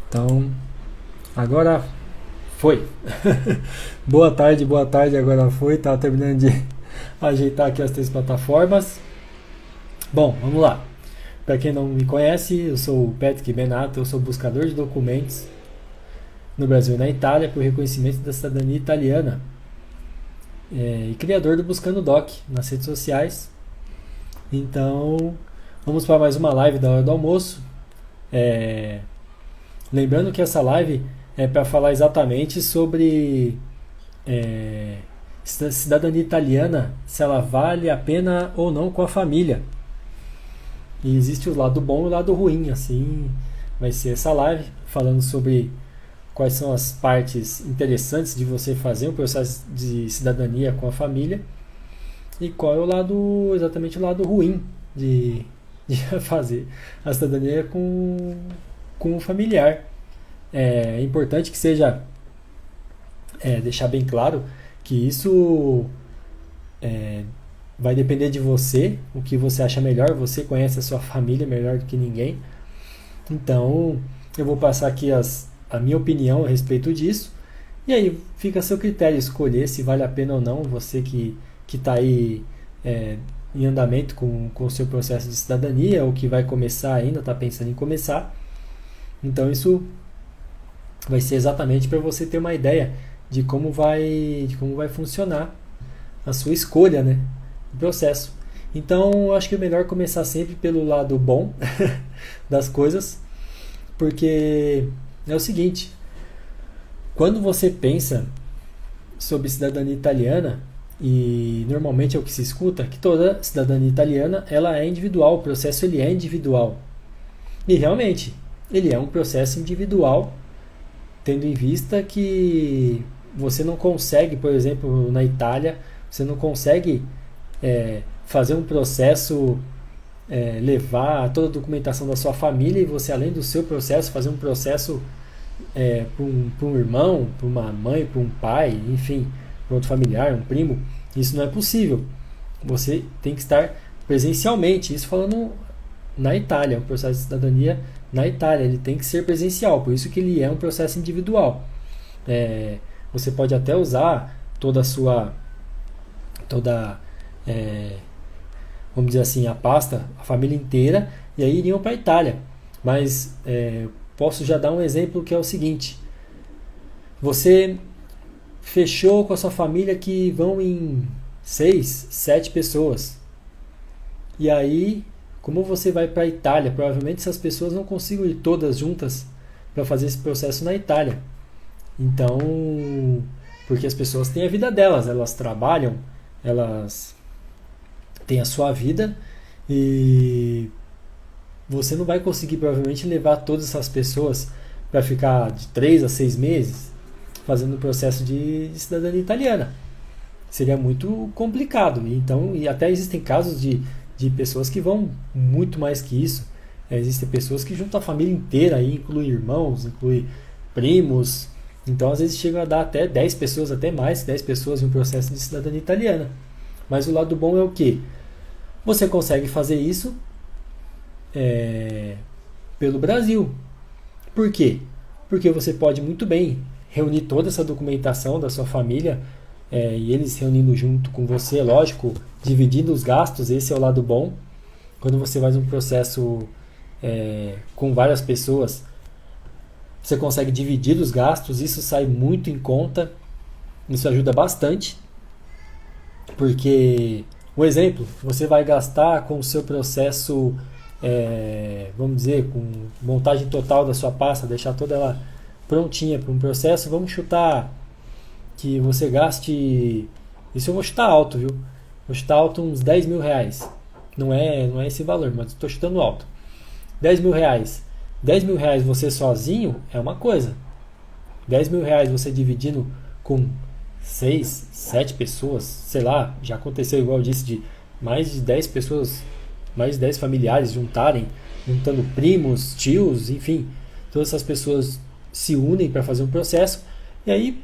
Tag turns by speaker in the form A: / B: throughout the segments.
A: Então, agora foi. Boa tarde, agora foi. Tava terminando de ajeitar aqui as três plataformas. Bom, vamos lá. Para quem não me conhece, eu sou o Patrick Benato, eu sou buscador de documentos no Brasil e na Itália por reconhecimento da cidadania italiana e criador do Buscando Doc nas redes sociais. Então, vamos para mais uma live da hora do almoço. É, Lembrando que essa live é para falar exatamente sobre cidadania italiana, se ela vale a pena ou não com a família. E existe o lado bom e o lado ruim, assim vai ser essa live, falando sobre quais são as partes interessantes de você fazer um processo de cidadania com a família e qual é o lado, exatamente o lado ruim de fazer a cidadania com o familiar. É importante que seja deixar bem claro que isso é, vai depender de você, o que você acha melhor, você conhece a sua família melhor do que ninguém. Então, eu vou passar aqui a minha opinião a respeito disso, e aí fica a seu critério escolher se vale a pena ou não, você que está aí em andamento com o seu processo de cidadania, ou que vai começar ainda, está pensando em começar. Então, isso vai ser exatamente para você ter uma ideia de como vai funcionar a sua escolha, né, do processo. Então, eu acho que é melhor começar sempre pelo lado bom das coisas, porque é o seguinte: quando você pensa sobre cidadania italiana, e normalmente é o que se escuta, que toda cidadania italiana ela é individual, o processo ele é individual. E realmente, ele é um processo individual, tendo em vista que você não consegue, por exemplo, na Itália, você não consegue fazer um processo, levar toda a documentação da sua família e você, além do seu processo, fazer um processo para um irmão, para uma mãe, para um pai, enfim, para outro familiar, um primo. Isso não é possível. Você tem que estar presencialmente. Isso falando na Itália, o processo de cidadania na Itália, ele tem que ser presencial, por isso que ele é um processo individual. Você pode até usar toda vamos dizer assim, a pasta, a família inteira, e aí iriam para a Itália. Mas posso já dar um exemplo que é o seguinte: você fechou com a sua família que vão em 6, 7 pessoas, e aí, como você vai para a Itália, provavelmente essas pessoas não consigam ir todas juntas para fazer esse processo na Itália. Então, porque as pessoas têm a vida delas, elas trabalham, elas têm a sua vida, e você não vai conseguir provavelmente levar todas essas pessoas para ficar de 3 a 6 meses fazendo o processo de cidadania italiana. Seria muito complicado. Então, e até existem casos de pessoas que vão muito mais que isso. Existem pessoas que juntam a família inteira, aí inclui irmãos, inclui primos. Então, às vezes chega a dar até 10 pessoas, até mais 10 pessoas em um processo de cidadania italiana. Mas o lado bom é o quê? Você consegue fazer isso pelo Brasil. Por quê? Porque você pode muito bem reunir toda essa documentação da sua família, e eles reunindo junto com você, lógico, dividindo os gastos. Esse é o lado bom. Quando você faz um processo com várias pessoas, você consegue dividir os gastos, isso sai muito em conta, isso ajuda bastante, porque, um exemplo, você vai gastar com o seu processo, vamos dizer, com montagem total da sua pasta, deixar toda ela prontinha para um processo, vamos chutar que você gaste, isso eu vou chutar alto, viu? Vou chutar alto uns 10 mil reais. Não é esse valor, mas estou chutando alto. 10 mil reais. 10 mil reais você sozinho é uma coisa. 10 mil reais você dividindo com 6, 7 pessoas, sei lá, já aconteceu, igual eu disse, de mais de 10 pessoas, mais de 10 familiares juntando primos, tios, enfim, todas essas pessoas se unem para fazer um processo, e aí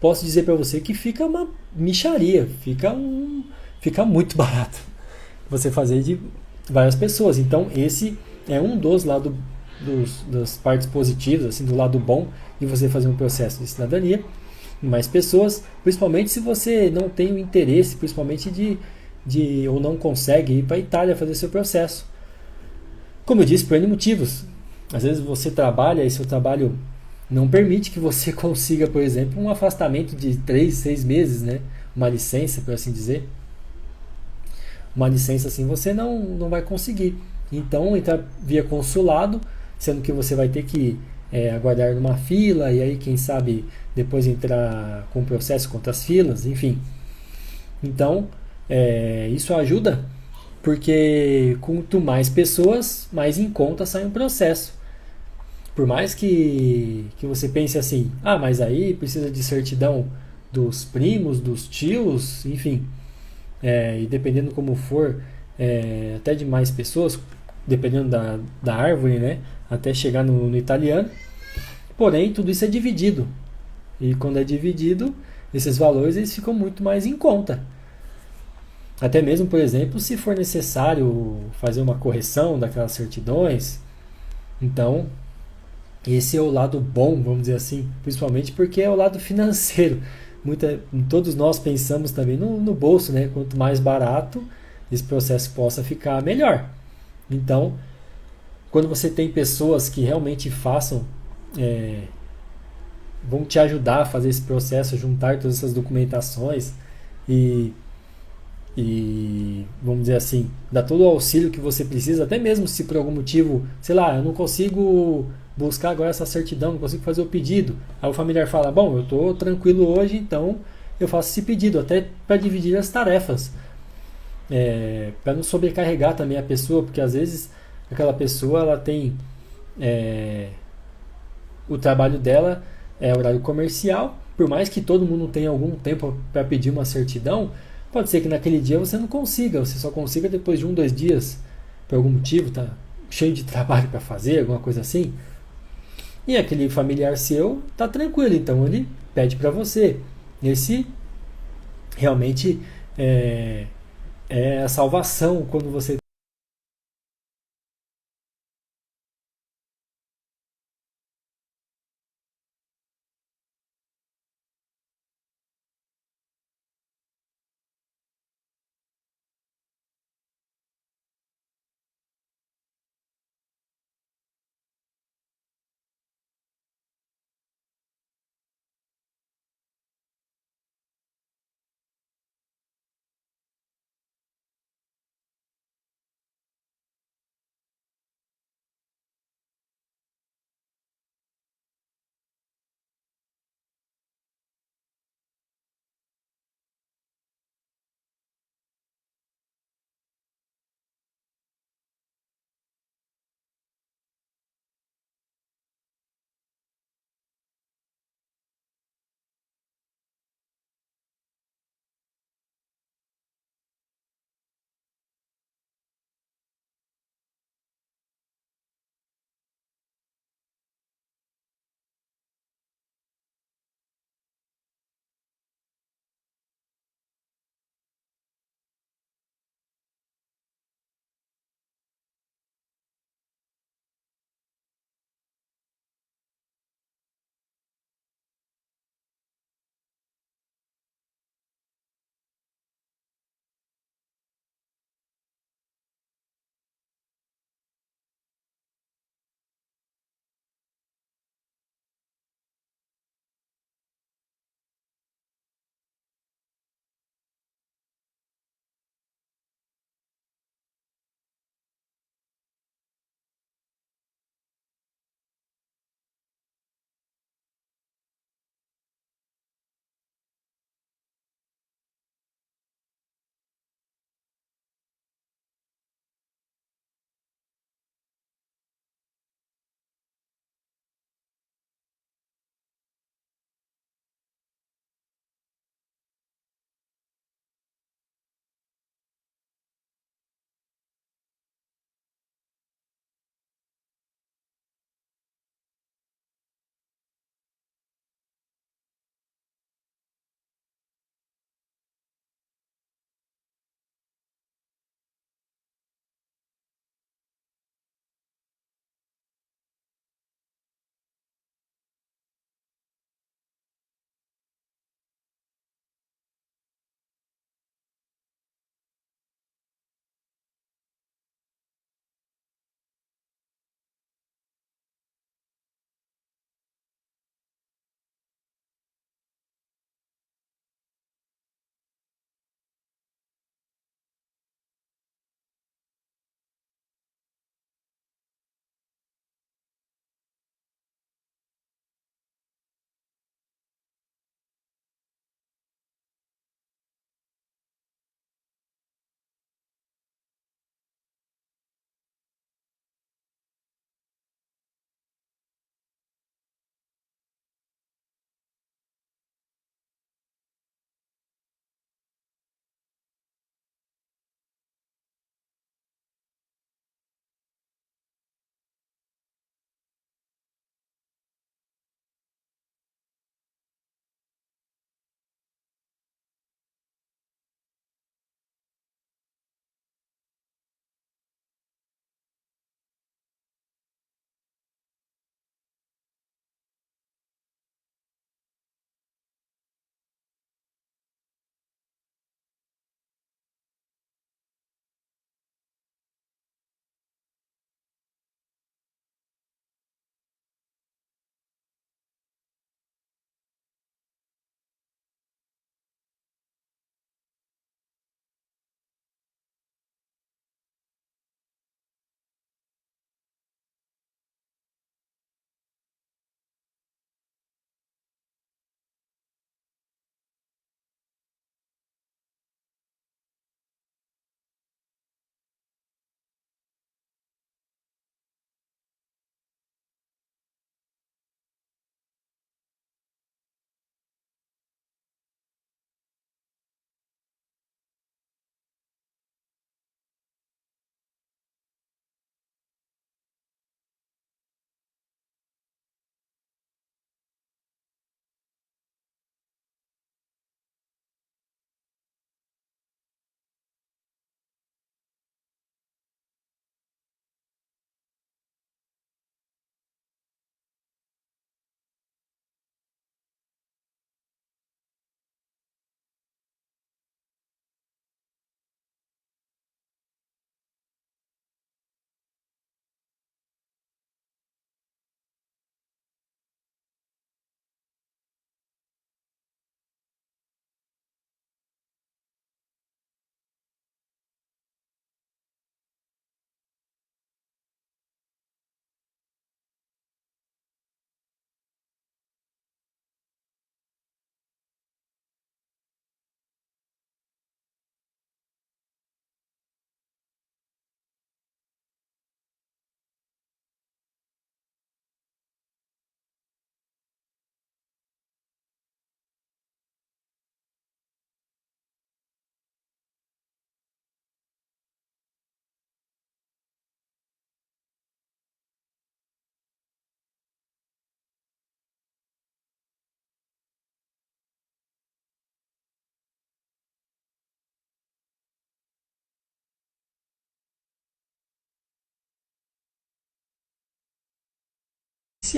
A: posso dizer para você que fica uma mixaria, fica muito barato você fazer de várias pessoas. Então esse é um dos lados das partes positivas, assim, do lado bom de você fazer um processo de cidadania em mais pessoas, principalmente se você não tem o interesse, principalmente ou não consegue ir para a Itália fazer seu processo. Como eu disse, por N motivos. Às vezes você trabalha e seu trabalho não permite que você consiga, por exemplo, um afastamento de 3, 6 meses, né? Uma licença, por assim dizer. Uma licença assim você não vai conseguir. Então, entrar via consulado, sendo que você vai ter que aguardar numa fila e aí, quem sabe, depois entrar com processo contra as filas, enfim. Então, isso ajuda porque quanto mais pessoas, mais em conta sai um processo. Por mais que você pense assim, ah, mas aí precisa de certidão dos primos, dos tios, enfim, e dependendo como for, até de mais pessoas, dependendo da árvore, né, até chegar no italiano. Porém, tudo isso é dividido. E quando é dividido, esses valores eles ficam muito mais em conta. Até mesmo, por exemplo, se for necessário fazer uma correção daquelas certidões. Então, esse é o lado bom, vamos dizer assim, principalmente porque é o lado financeiro. Todos nós pensamos também no bolso, né? Quanto mais barato esse processo possa ficar, melhor. Então, quando você tem pessoas que realmente é, vão te ajudar a fazer esse processo, juntar todas essas documentações e, vamos dizer assim, dar todo o auxílio que você precisa, até mesmo se por algum motivo, sei lá, eu não consigo buscar agora essa certidão, não consigo fazer o pedido. Aí o familiar fala: bom, eu estou tranquilo hoje, então eu faço esse pedido, até para dividir as tarefas, para não sobrecarregar também a pessoa, porque às vezes aquela pessoa ela tem é, o trabalho dela é horário comercial, por mais que todo mundo tenha algum tempo para pedir uma certidão, pode ser que naquele dia você não consiga, você só consiga depois de 1, 2 dias, por algum motivo, tá cheio de trabalho para fazer, alguma coisa assim. E aquele familiar seu tá tranquilo, então ele pede para você. Esse realmente é, é a salvação quando você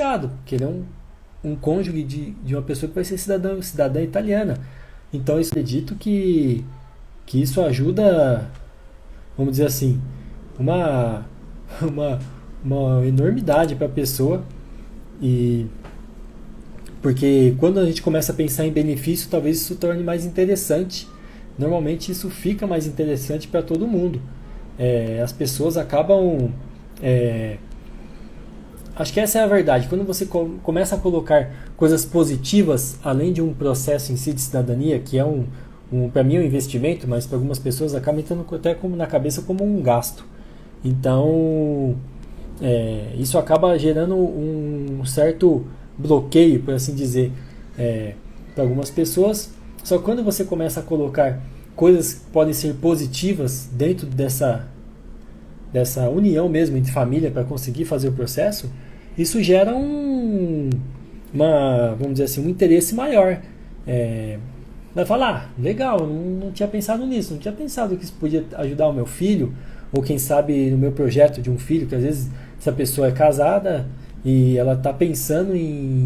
A: beneficiado, porque ele é um cônjuge de uma pessoa que vai ser cidadã italiana. Então, eu acredito que isso ajuda, vamos dizer assim, uma, uma, uma enormidade para a pessoa. E porque quando a gente começa a pensar em benefício, talvez isso se torne mais interessante. Normalmente isso fica mais interessante para todo mundo. As pessoas acabam. é, Acho que essa é a verdade. Quando você começa a colocar coisas positivas, além de um processo em si de cidadania, que é para mim é um investimento, mas para algumas pessoas acaba entrando até como na cabeça como um gasto. Então, isso acaba gerando um certo bloqueio, por assim dizer, para algumas pessoas. Só que quando você começa a colocar coisas que podem ser positivas dentro dessa união mesmo entre família para conseguir fazer o processo, isso gera vamos dizer assim, um interesse maior. É, Vai falar, legal, não tinha pensado nisso, não tinha pensado que isso podia ajudar o meu filho, ou quem sabe no meu projeto de um filho, que às vezes essa pessoa é casada e ela está pensando em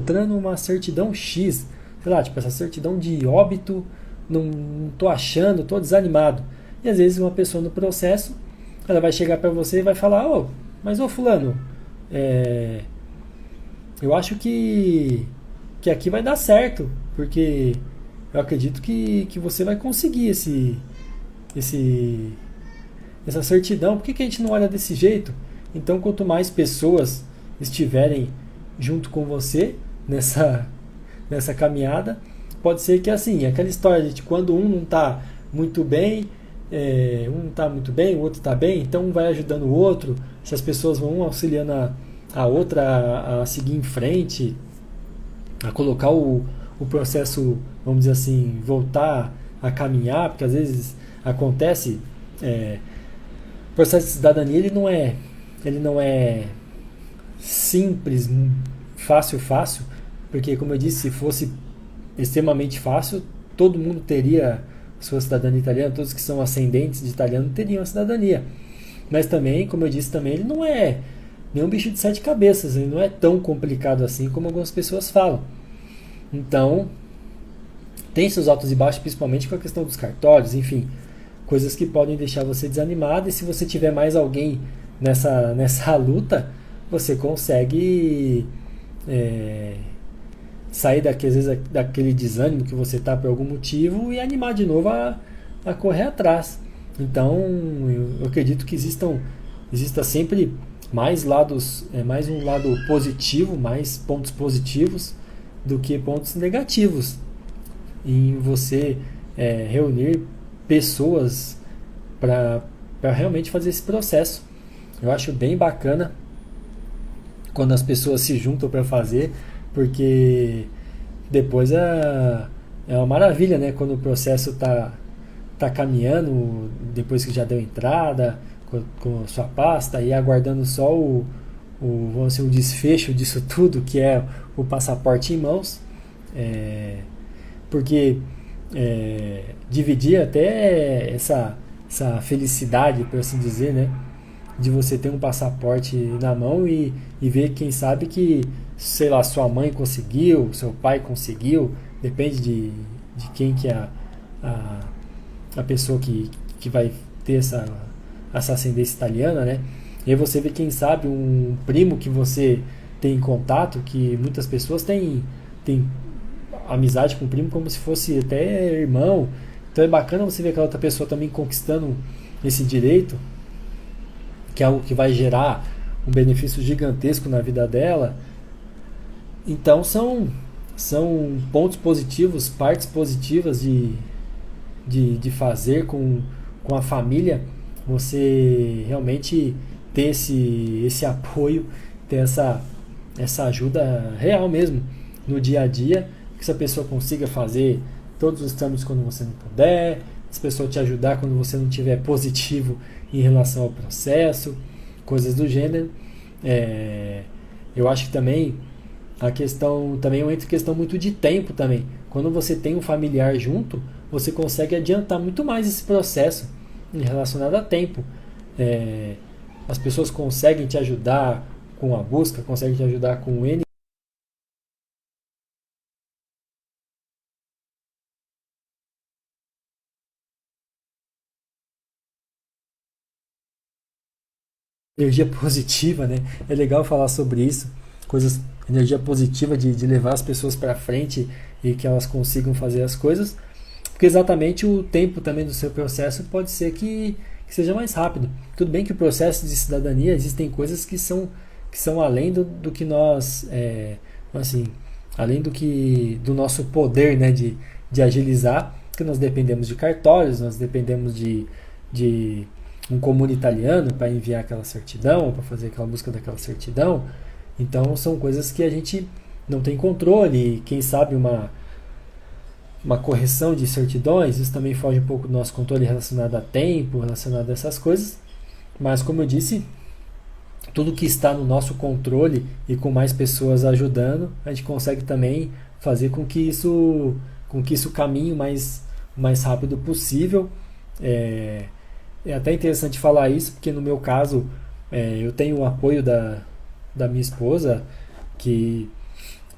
A: encontrando uma certidão X, sei lá, tipo essa certidão de óbito, não tô achando, tô desanimado. E às vezes uma pessoa no processo, ela vai chegar para você e vai falar, mas fulano, é, eu acho que aqui vai dar certo, porque eu acredito que você vai conseguir esse, essa certidão. Por que a gente não olha desse jeito? Então, quanto mais pessoas estiverem junto com você nessa caminhada, pode ser que assim, aquela história de quando um não está muito bem, um não está muito bem, o outro está bem, então um vai ajudando o outro, se as pessoas vão auxiliando a outra a seguir em frente, a colocar o processo, vamos dizer assim, voltar a caminhar, porque às vezes acontece, o processo de cidadania ele não é simples, fácil, porque como eu disse, se fosse extremamente fácil, todo mundo teria sua cidadania italiana, todos que são ascendentes de italiano teriam a cidadania. Mas também, como eu disse, também ele não é nenhum bicho de sete cabeças, ele não é tão complicado assim como algumas pessoas falam. Então, tem seus altos e baixos, principalmente com a questão dos cartórios, enfim, coisas que podem deixar você desanimado, e se você tiver mais alguém nessa luta, você consegue sair às vezes, daquele desânimo que você está por algum motivo e animar de novo a correr atrás. Então, eu acredito que exista sempre mais lados, mais um lado positivo, mais pontos positivos do que pontos negativos em você reunir pessoas para realmente fazer esse processo. Eu acho bem bacana quando as pessoas se juntam para fazer, porque depois é uma maravilha, né? Quando o processo tá caminhando, depois que já deu entrada com a sua pasta, e aguardando só vamos dizer, o desfecho disso tudo, que é o passaporte em mãos, porque dividir até essa felicidade, por assim dizer, né, de você ter um passaporte na mão e ver, quem sabe, que, sei lá, sua mãe conseguiu, seu pai conseguiu, depende de quem que é a pessoa que vai ter essa ascendência italiana, né? E aí você vê, quem sabe, um primo que você tem em contato, que muitas pessoas têm amizade com o primo como se fosse até irmão. Então é bacana você ver aquela outra pessoa também conquistando esse direito, que é algo que vai gerar um benefício gigantesco na vida dela. Então são pontos positivos, partes positivas de fazer com a família, você realmente ter esse apoio, ter essa ajuda real mesmo no dia a dia, que essa pessoa consiga fazer todos os trâmites quando você não puder, essa pessoa te ajudar quando você não tiver positivo em relação ao processo, coisas do gênero. Eu acho que também a questão também entra questão muito de tempo também. Quando você tem um familiar junto, você consegue adiantar muito mais esse processo relacionado a tempo. As pessoas conseguem te ajudar com a busca, conseguem te ajudar com N energia positiva, né? É legal falar sobre isso, energia positiva de levar as pessoas para frente e que elas consigam fazer as coisas, porque exatamente o tempo também do seu processo pode ser que seja mais rápido. Tudo bem que o processo de cidadania, existem coisas que são além do que nós, assim, além do nosso poder, né, de agilizar, que nós dependemos de cartórios, nós dependemos de um comune italiano para enviar aquela certidão, para fazer aquela busca daquela certidão. Então são coisas que a gente não tem controle. Quem sabe uma correção de certidões, isso também foge um pouco do nosso controle, relacionado a tempo, relacionado a essas coisas. Mas, como eu disse, tudo que está no nosso controle e com mais pessoas ajudando, a gente consegue também fazer com que isso caminhe o mais rápido possível. É até interessante falar isso, porque no meu caso, eu tenho o apoio da minha esposa, que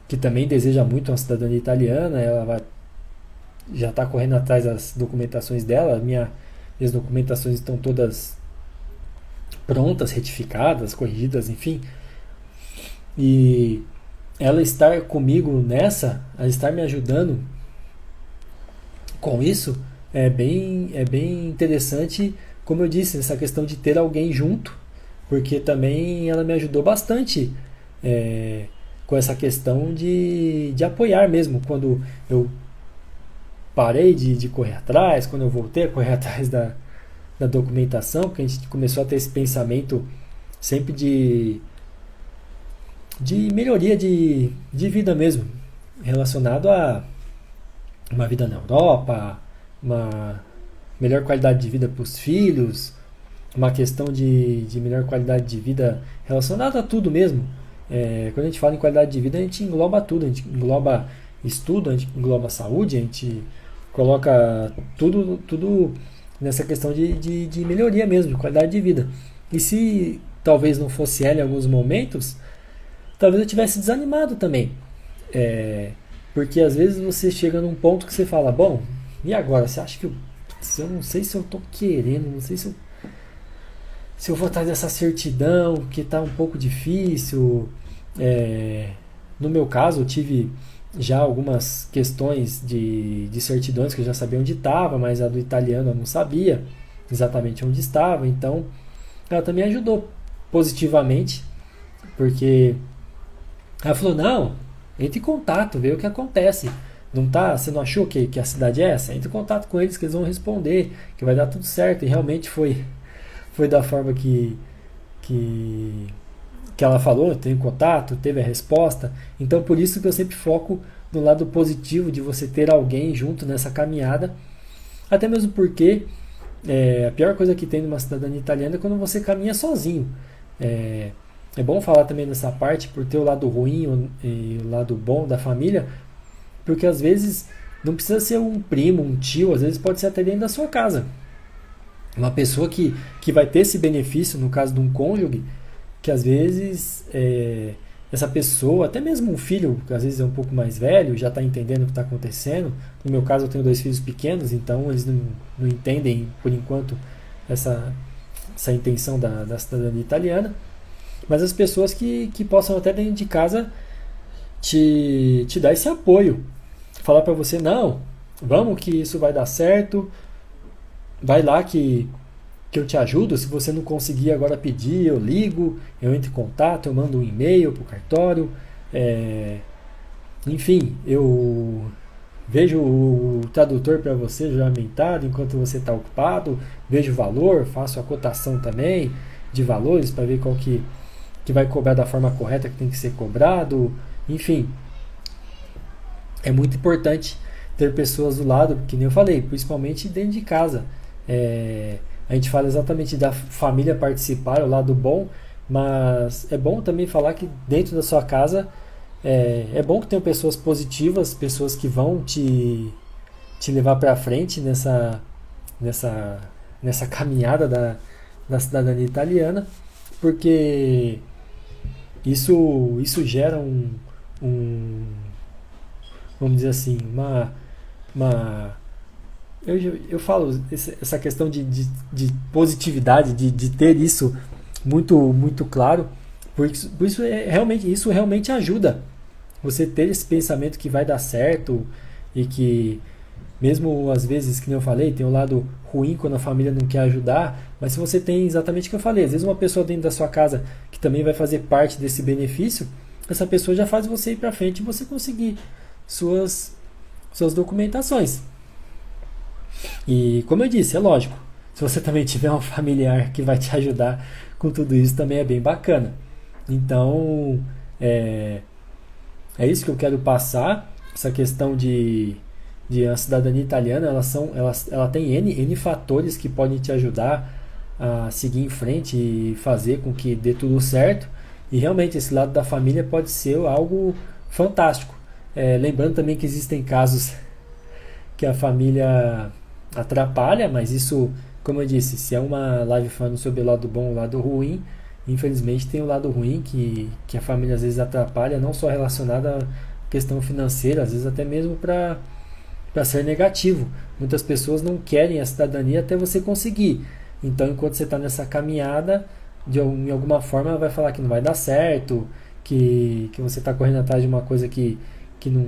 A: que também deseja muito uma cidadania italiana, já está correndo atrás das documentações dela. Minhas documentações estão todas prontas, retificadas, corrigidas, enfim. E ela estar comigo nessa, ela estar me ajudando com isso, é bem interessante, como eu disse, essa questão de ter alguém junto, porque também ela me ajudou bastante é, com essa questão de apoiar mesmo, quando eu parei de correr atrás, quando eu voltei a correr atrás da documentação, porque a gente começou a ter esse pensamento sempre de melhoria de vida mesmo, relacionado a uma vida na Europa, uma melhor qualidade de vida para os filhos, uma questão de melhor qualidade de vida relacionada a tudo mesmo. Quando a gente fala em qualidade de vida, a gente engloba tudo, a gente engloba estudo, a gente engloba saúde, a gente coloca tudo nessa questão de melhoria mesmo, de qualidade de vida. E se talvez não fosse ela em alguns momentos, talvez eu tivesse desanimado também. Porque às vezes você chega num ponto que você fala, bom, e agora? Você acha que eu não sei se eu estou querendo, não sei se eu vou atrás dessa certidão, que está um pouco difícil. No meu caso, eu tive já algumas questões de certidões que eu já sabia onde estava, mas a do italiano eu não sabia exatamente onde estava, então ela também ajudou positivamente, porque ela falou, não, entre em contato, vê o que acontece. Você não achou que a cidade é essa? Entre em contato com eles que eles vão responder, que vai dar tudo certo. E realmente foi da forma que ela falou, teve contato, teve a resposta. Então por isso que eu sempre foco no lado positivo de você ter alguém junto nessa caminhada. Até mesmo porque a pior coisa que tem numa cidadania italiana é quando você caminha sozinho. É bom falar também nessa parte por ter o lado ruim e o lado bom da família, porque às vezes não precisa ser um primo, um tio, às vezes pode ser até dentro da sua casa. Uma pessoa que vai ter esse benefício, no caso de um cônjuge, que às vezes essa pessoa, até mesmo um filho, que às vezes é um pouco mais velho, já está entendendo o que está acontecendo. No meu caso eu tenho 2 filhos pequenos, então eles não entendem por enquanto essa intenção da cidadania italiana. Mas as pessoas que possam até dentro de casa te dar esse apoio. Falar para você, não, vamos que isso vai dar certo, vai lá que eu te ajudo. Se você não conseguir agora pedir, eu ligo, eu entro em contato, eu mando um e-mail para o cartório. Enfim, eu vejo o tradutor para você juramentado enquanto você está ocupado, vejo o valor, faço a cotação também de valores para ver qual que vai cobrar da forma correta que tem que ser cobrado. Enfim, é muito importante ter pessoas do lado, que nem eu falei, principalmente dentro de casa. A gente fala exatamente da família participar, o lado bom, mas é bom também falar que dentro da sua casa é bom que tenham pessoas positivas, pessoas que vão te levar para frente nessa caminhada da cidadania italiana, porque isso gera vamos dizer assim, eu falo essa questão de positividade, de ter isso muito, muito claro, por isso realmente ajuda você ter esse pensamento que vai dar certo e que mesmo às vezes, que nem eu falei, tem o lado ruim quando a família não quer ajudar, mas se você tem exatamente o que eu falei, às vezes uma pessoa dentro da sua casa que também vai fazer parte desse benefício, essa pessoa já faz você ir para frente e você conseguir suas documentações. E como eu disse, é lógico, se você também tiver um familiar que vai te ajudar com tudo isso, também é bem bacana. Então é isso que eu quero passar, essa questão de a cidadania italiana. Ela tem N fatores que podem te ajudar a seguir em frente e fazer com que dê tudo certo. E realmente esse lado da família pode ser algo fantástico. Lembrando também que existem casos que a família atrapalha, mas isso, como eu disse, se é uma live falando sobre o lado bom e o lado ruim, infelizmente tem o lado ruim que a família às vezes atrapalha, não só relacionada questão financeira, às vezes até mesmo para ser negativo. Muitas pessoas não querem a cidadania até você conseguir. Então, enquanto você está nessa caminhada, em alguma forma ela vai falar que não vai dar certo, que você está correndo atrás de uma coisa que não,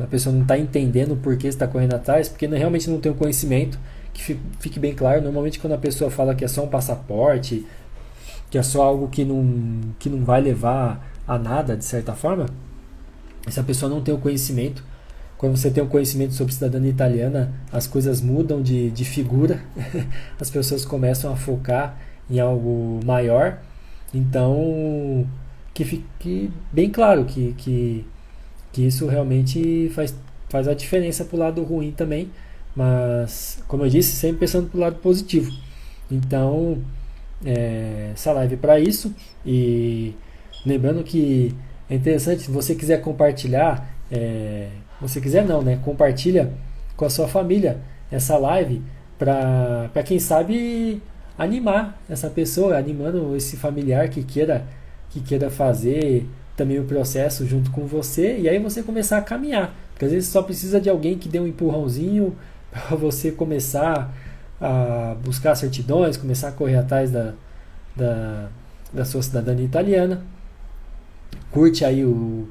A: a pessoa não está entendendo por que você está correndo atrás, porque realmente não tem o conhecimento. Que fique bem claro, normalmente quando a pessoa fala que é só um passaporte, que é só algo que não vai levar a nada, de certa forma, se a pessoa não tem o conhecimento, quando você tem o conhecimento sobre cidadania italiana, as coisas mudam de figura, as pessoas começam a focar em algo maior. Então, que fique bem claro que isso realmente faz a diferença para o lado ruim também, mas, como eu disse, sempre pensando para o lado positivo. Então, essa live é para isso. E lembrando que é interessante, se você quiser compartilhar, você quiser não, né? Compartilha com a sua família essa live para quem sabe animar essa pessoa, animando esse familiar que queira fazer também o processo junto com você, e aí você começar a caminhar. Porque às vezes só precisa de alguém que dê um empurrãozinho para você começar a buscar certidões, começar a correr atrás da sua cidadania italiana. Curte aí o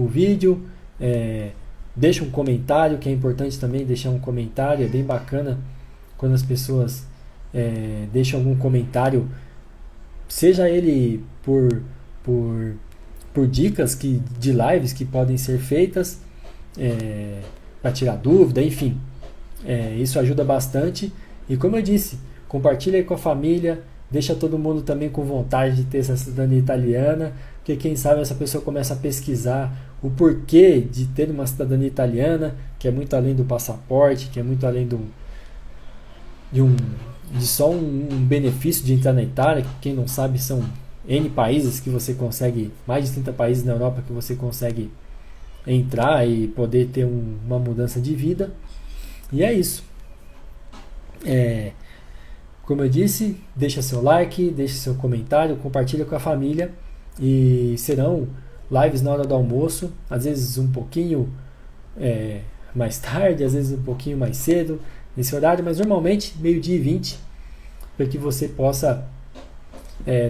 A: vídeo, deixa um comentário, que é importante também deixar um comentário, é bem bacana quando as pessoas deixam algum comentário, seja ele por dicas de lives que podem ser feitas, para tirar dúvida, enfim. Isso ajuda bastante. E como eu disse, compartilha aí com a família, deixa todo mundo também com vontade de ter essa cidadania italiana, porque quem sabe essa pessoa começa a pesquisar o porquê de ter uma cidadania italiana, que é muito além do passaporte, que é muito além de só um benefício de entrar na Itália, que quem não sabe são N países que você consegue, mais de 30 países na Europa que você consegue entrar e poder ter uma mudança de vida. E é isso. Como eu disse, deixa seu like, deixa seu comentário, compartilha com a família, e serão lives na hora do almoço, às vezes um pouquinho mais tarde, às vezes um pouquinho mais cedo nesse horário, mas normalmente 12h20, para que você possa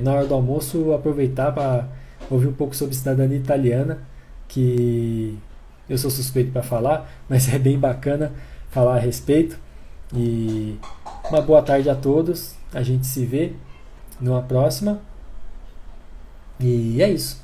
A: na hora do almoço aproveitar para ouvir um pouco sobre cidadania italiana, que eu sou suspeito para falar, mas é bem bacana falar a respeito. E uma boa tarde a todos, a gente se vê numa próxima, e é isso.